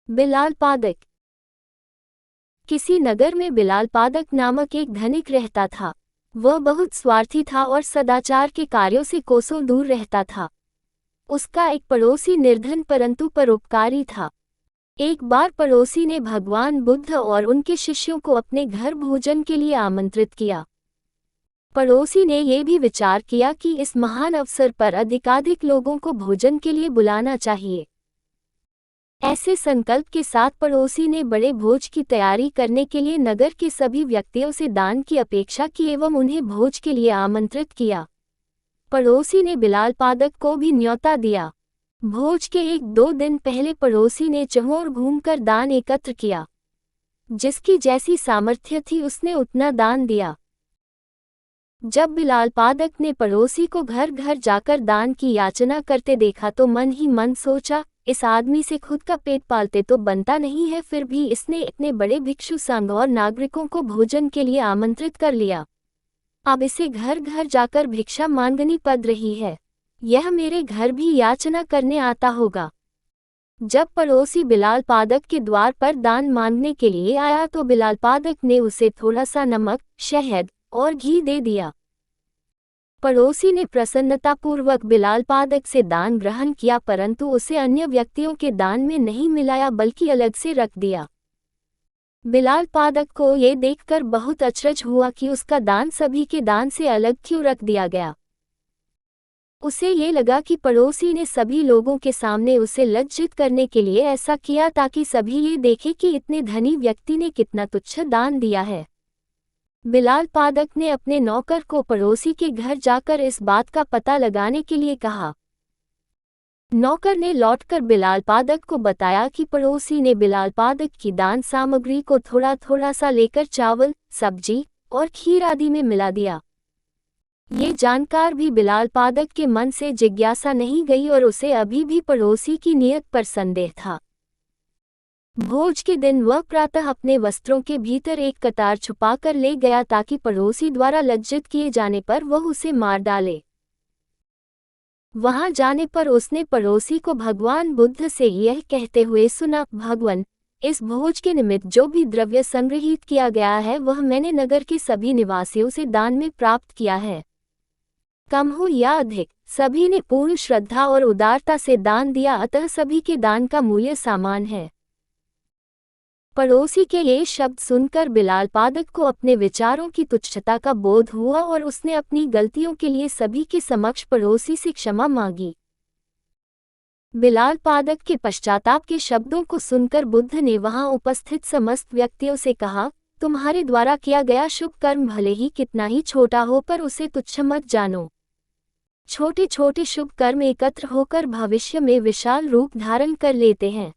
बिलाल पादक। किसी नगर में बिलाल पादक नामक एक धनिक रहता था। वह बहुत स्वार्थी था और सदाचार के कार्यों से कोसों दूर रहता था। उसका एक पड़ोसी निर्धन परंतु परोपकारी था। एक बार पड़ोसी ने भगवान बुद्ध और उनके शिष्यों को अपने घर भोजन के लिए आमंत्रित किया। पड़ोसी ने यह भी विचार किया कि इस महान अवसर पर अधिकाधिक लोगों को भोजन के लिए बुलाना चाहिए। ऐसे संकल्प के साथ पड़ोसी ने बड़े भोज की तैयारी करने के लिए नगर के सभी व्यक्तियों से दान की अपेक्षा की एवं उन्हें भोज के लिए आमंत्रित किया। पड़ोसी ने बिलाल पादक को भी न्योता दिया। भोज के 1-2 दिन पहले पड़ोसी ने चहुओर घूमकर दान एकत्र किया। जिसकी जैसी सामर्थ्य थी उसने उतना दान दिया। जब बिलाल पादक ने पड़ोसी को घर घर जाकर दान की याचना करते देखा तो मन ही मन सोचा, इस आदमी से खुद का पेट पालते तो बनता नहीं है, फिर भी इसने इतने बड़े भिक्षु संघ और नागरिकों को भोजन के लिए आमंत्रित कर लिया। अब इसे घर घर जाकर भिक्षा मांगनी पड़ रही है। यह मेरे घर भी याचना करने आता होगा। जब पड़ोसी बिलाल पादक के द्वार पर दान मांगने के लिए आया तो बिलाल पादक ने उसे थोड़ा सा नमक, शहद और घी दे दिया। पड़ोसी ने प्रसन्नतापूर्वक बिलाल पादक से दान ग्रहण किया, परंतु उसे अन्य व्यक्तियों के दान में नहीं मिलाया बल्कि अलग से रख दिया। बिलाल पादक को ये देखकर बहुत अचरज हुआ कि उसका दान सभी के दान से अलग क्यों रख दिया गया। उसे ये लगा कि पड़ोसी ने सभी लोगों के सामने उसे लज्जित करने के लिए ऐसा किया ताकि सभी ये देखें कि इतने धनी व्यक्ति ने कितना तुच्छ दान दिया है। बिलाल पादक ने अपने नौकर को पड़ोसी के घर जाकर इस बात का पता लगाने के लिए कहा। नौकर ने लौटकर बिलाल पादक को बताया कि पड़ोसी ने बिलाल पादक की दान सामग्री को थोड़ा थोड़ा सा लेकर चावल, सब्जी और खीर आदि में मिला दिया। ये जानकार भी बिलाल पादक के मन से जिज्ञासा नहीं गई और उसे अभी भी पड़ोसी की नीयत पर संदेह था। भोज के दिन वह प्रातः अपने वस्त्रों के भीतर एक कतार छुपाकर ले गया ताकि पड़ोसी द्वारा लज्जित किए जाने पर वह उसे मार डाले। वहां जाने पर उसने पड़ोसी को भगवान बुद्ध से यह कहते हुए सुना, भगवान, इस भोज के निमित्त जो भी द्रव्य संग्रहित किया गया है वह मैंने नगर के सभी निवासियों से दान में प्राप्त किया है। कम हो या अधिक, सभी ने पूर्ण श्रद्धा और उदारता से दान दिया, अतः सभी के दान का मूल्य समान है। पड़ोसी के ये शब्द सुनकर बिलाल पादक को अपने विचारों की तुच्छता का बोध हुआ और उसने अपनी गलतियों के लिए सभी के समक्ष पड़ोसी से क्षमा मांगी। बिलाल पादक के पश्चाताप के शब्दों को सुनकर बुद्ध ने वहां उपस्थित समस्त व्यक्तियों से कहा, तुम्हारे द्वारा किया गया शुभ कर्म भले ही कितना ही छोटा हो पर उसे तुच्छ मत जानो। छोटे छोटे शुभ कर्म एकत्र होकर भविष्य में विशाल रूप धारण कर लेते हैं।